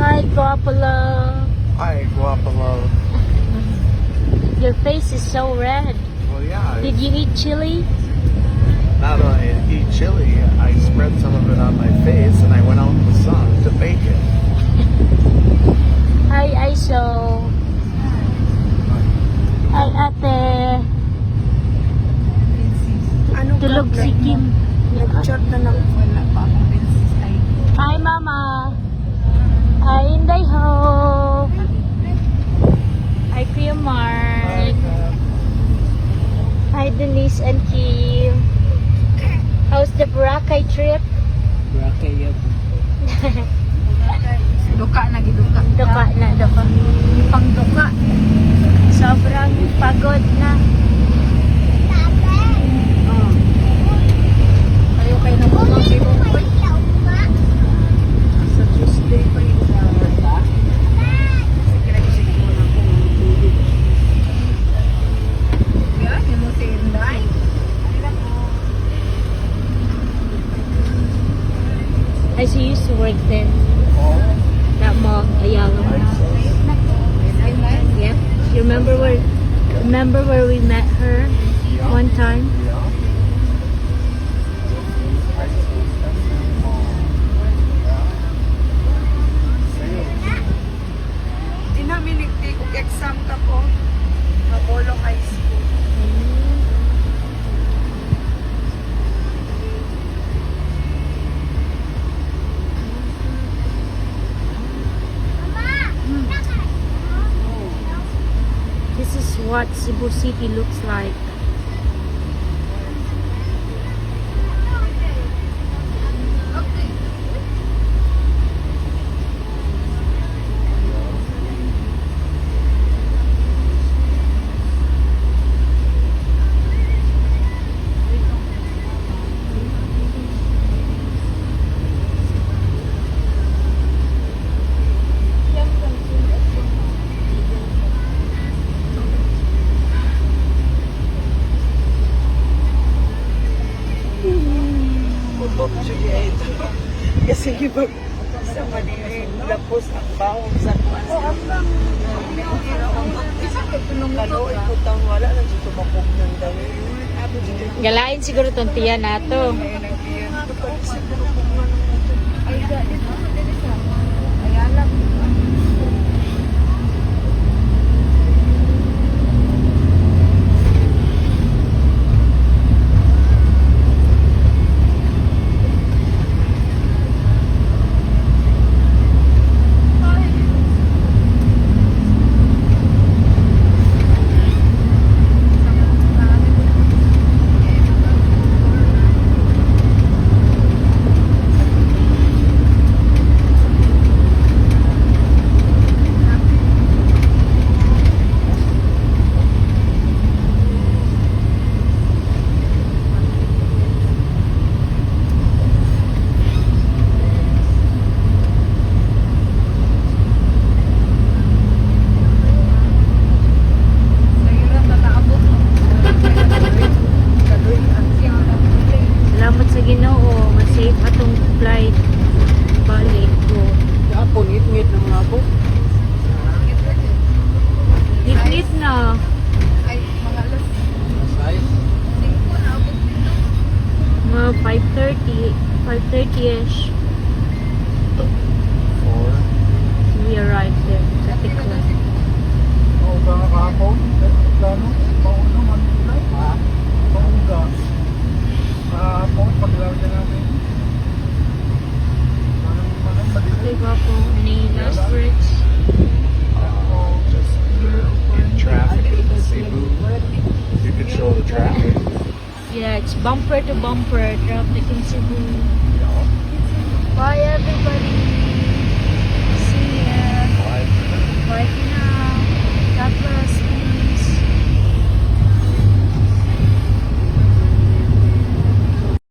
Hi, Guapolo. Hi, Guapolo. Your face is so red. Well, yeah. Did you eat chili? Not only eat chili, I spread some of it on my face and I went out in the sun to bake it. Hi, Aiso. Hi, ate. Anong Tulog si Kim. Nag-chat na lang. Wala pa akong bensis. Ay, Hi, Mama. Hi, Inday Hope. Hi, Kuya Mark. Hi, Denise and Kim. How's the Boracay trip? Boracay, yep. duka na giduka. Duka na, duka. Pang duka. Sobrang pagod na. Oh. Ayaw kayo na mga kilo ko. Sa Tuesday pa yung ba? Sige mo na kung matulog. Yan, yung mo tinday. I see you used to work there. That mall, Ayala Mall. Yep. You remember where we met her one time? Di namin nagtikok exam ka po. Mapolong high school. This is what Cebu City looks like. Kasi iba sa Manila, lapos ang bawang sa kwan. Kaloy po tang wala na dito mapog ng dami. Galain siguro tong tiya nato. Salamat sa Ginoo, ma-safe atong flight balik ko. Yapon, ngit-ngit na mga ako. Hit na. Ay, mga alas. Size? 5 na abot dito. Mga 5:30ish. 4. We arrived there sa Tiklan. Oo, ba nga kahapon? Plano? Pauno, Manila? Ha? Pauga. Kahapon, paglalagyan natin. Okay, Guapo. Any last words? Just in traffic in Cebu. You can show the traffic. Yeah, it's bumper to bumper traffic in Cebu. Bye, everybody.